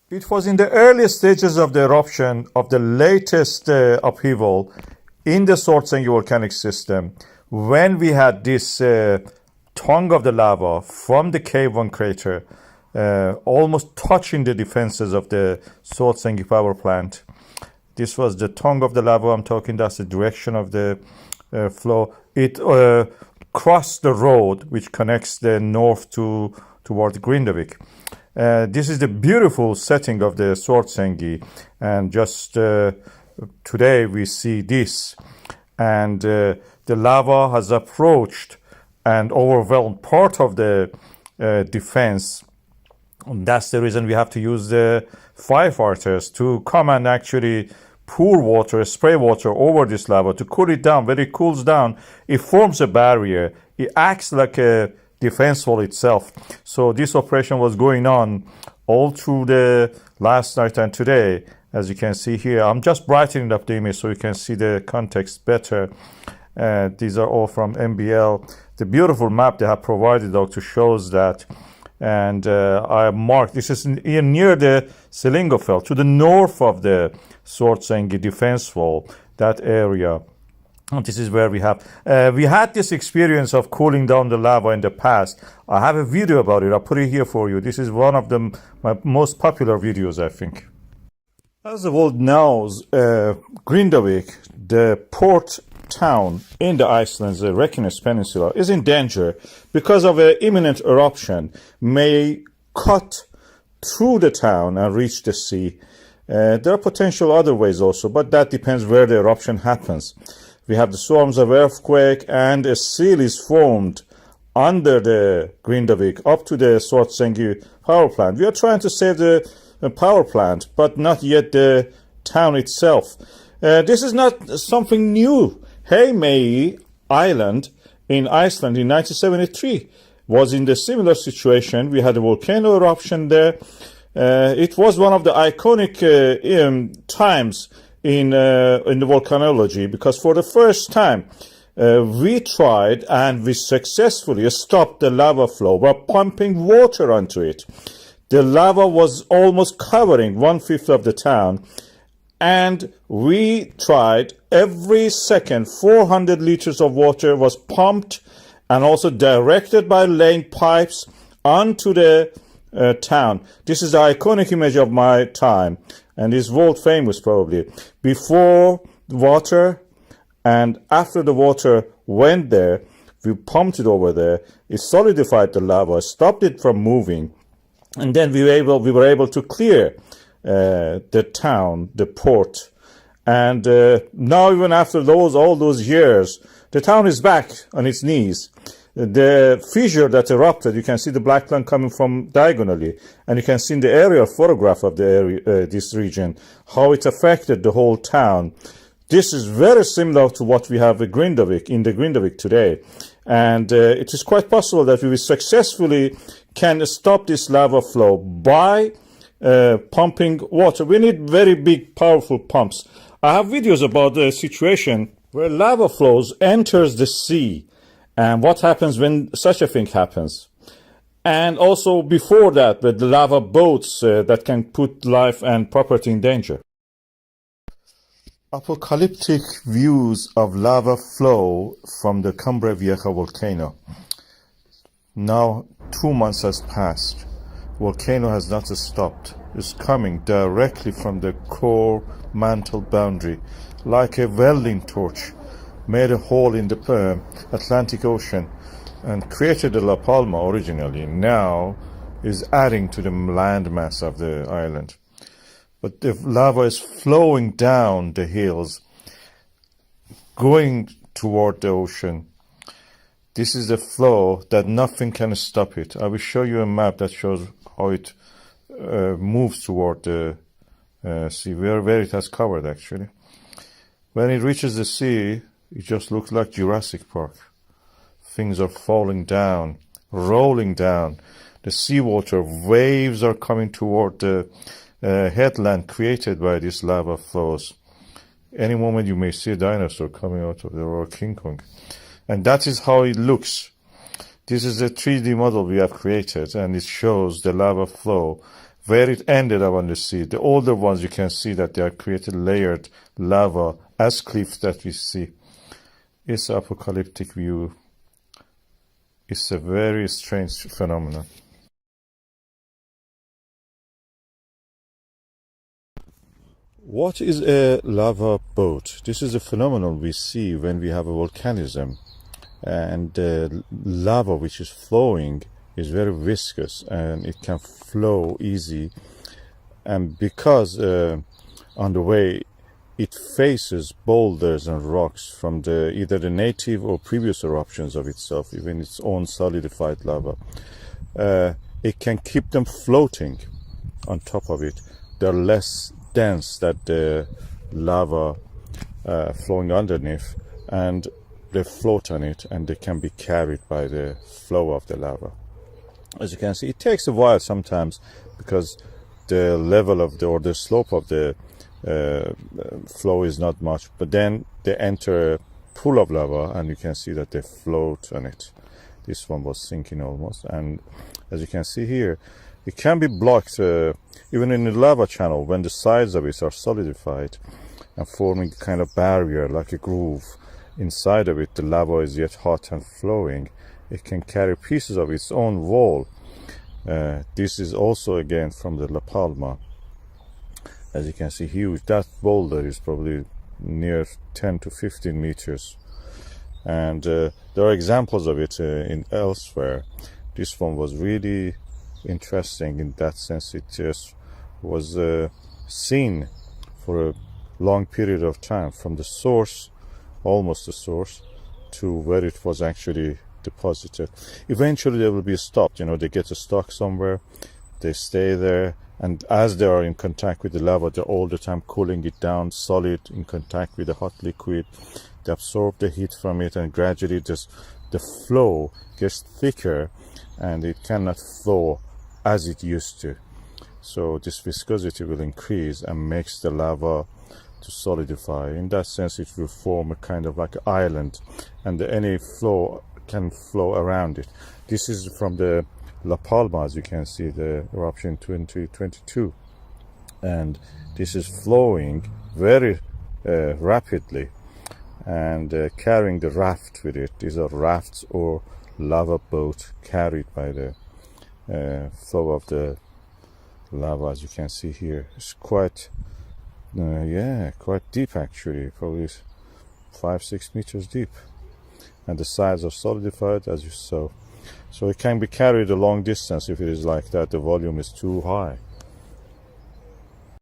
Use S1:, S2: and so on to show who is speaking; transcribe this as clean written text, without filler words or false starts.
S1: It was in the early stages of the eruption of the latest upheaval in the Svartsengi volcanic system when we had this tongue of the lava from the K1 crater almost touching the defenses of the Svartsengi power plant. This was the tongue of the lava I'm talking, that's the direction of the flow. It crossed the road which connects the north toward Grindavik. This is the beautiful setting of the Svartsengi, and just today we see this, and the lava has approached and overwhelmed part of the defense. And that's the reason we have to use the firefighters to come and actually pour water, spray water over this lava to cool it down. When it cools down, it forms a barrier. It acts like a defense wall itself. So this operation was going on all through the last night and today. As you can see here, I'm just brightening up the image so you can see the context better. These are all from MBL. The beautiful map they have provided to shows that. And I marked, this is near the Selingofeld, to the north of the Svartsengi defense wall, that area. This is where we had this experience of cooling down the lava in the past. I have a video about it. I'll put it here for you. This is one of my most popular videos, I think. As the world knows, Grindavik, the port town in the Iceland's Reykjanes Peninsula, is in danger because of an imminent eruption may cut through the town and reach the sea. There are potential other ways also, but that depends where the eruption happens. We have the storms of earthquake, and a seal is formed under the Grindavik up to the Svartsengi power plant. We are trying to save the power plant, but not yet the town itself. This is not something new. Heimaey Island in Iceland in 1973 was in the similar situation. We had a volcano eruption there. It was one of the iconic times in the volcanology, because for the first time we tried and we successfully stopped the lava flow by pumping water onto it. The lava was almost covering 1/5 of the town, and we tried every second 400 liters of water was pumped and also directed by laying pipes onto the town. This is the iconic image of my time, and is world famous probably. Before water and after the water went there, we pumped it over there. It solidified the lava, stopped it from moving, and then we were able to clear the town, the port. And now, even after all those years, the town is back on its knees. The fissure that erupted, you can see the black line coming from diagonally, and you can see in the aerial photograph of the area, this region, how it affected the whole town. This is very similar to what we have in the Grindavik today, and it is quite possible that we will successfully can stop this lava flow by pumping water. We need very big, powerful pumps. I have videos about the situation where lava flows enters the sea, and what happens when such a thing happens. And also before that, with the lava boats that can put life and property in danger. Apocalyptic views of lava flow from the Cumbre Vieja volcano. Now 2 months has passed. Volcano has not stopped. It's coming directly from the core mantle boundary, like a welding torch, made a hole in the Atlantic Ocean and created a La Palma originally. Now is adding to the landmass of the island. But the lava is flowing down the hills, going toward the ocean. This is the flow that nothing can stop it. I will show you a map that shows how it moves toward the sea, where it has covered actually. When it reaches the sea, it just looks like Jurassic Park. Things are falling down, rolling down. The seawater waves are coming toward the headland created by these lava flows. Any moment you may see a dinosaur coming out of there, or King Kong. And that is how it looks. This is a 3D model we have created, and it shows the lava flow where it ended up on the sea. The older ones, you can see that they are created layered lava as cliffs that we see. It's an apocalyptic view. It's a very strange phenomenon. What is a lava boat? This is a phenomenon we see when we have a volcanism, and the lava which is flowing is very viscous and it can flow easy, and because on the way it faces boulders and rocks from either the native or previous eruptions of itself, even its own solidified lava, it can keep them floating on top of it. They're less dense than the lava flowing underneath, and they float on it and they can be carried by the flow of the lava. As you can see, it takes a while sometimes because the level of the slope of the flow is not much, but then they enter a pool of lava and you can see that they float on it. This one was sinking almost, and as you can see here, it can be blocked even in the lava channel when the sides of it are solidified and forming a kind of barrier like a groove. Inside of it, the lava is yet hot and flowing. It can carry pieces of its own wall. This is also again from the La Palma. As you can see, huge. That boulder is probably near 10 to 15 meters. And there are examples of it in elsewhere. This one was really interesting in that sense. It just was seen for a long period of time from the source, almost the source, to where it was actually deposited. Eventually they will be stopped, they get stuck somewhere, they stay there, and as they are in contact with the lava, they're all the time cooling it down, solid, in contact with the hot liquid. They absorb the heat from it, and gradually just the flow gets thicker and it cannot flow as it used to. So this viscosity will increase and makes the lava to solidify. In that sense, it will form a kind of like an island, and any flow can flow around it. This is from the La Palma, as you can see, the eruption 2022, and this is flowing very rapidly and carrying the raft with it. These are rafts or lava boat carried by the flow of the lava. As you can see here, it's quite quite deep actually, probably 5-6 meters deep, and the sides are solidified as you saw. So it can be carried a long distance if it is like that, the volume is too high.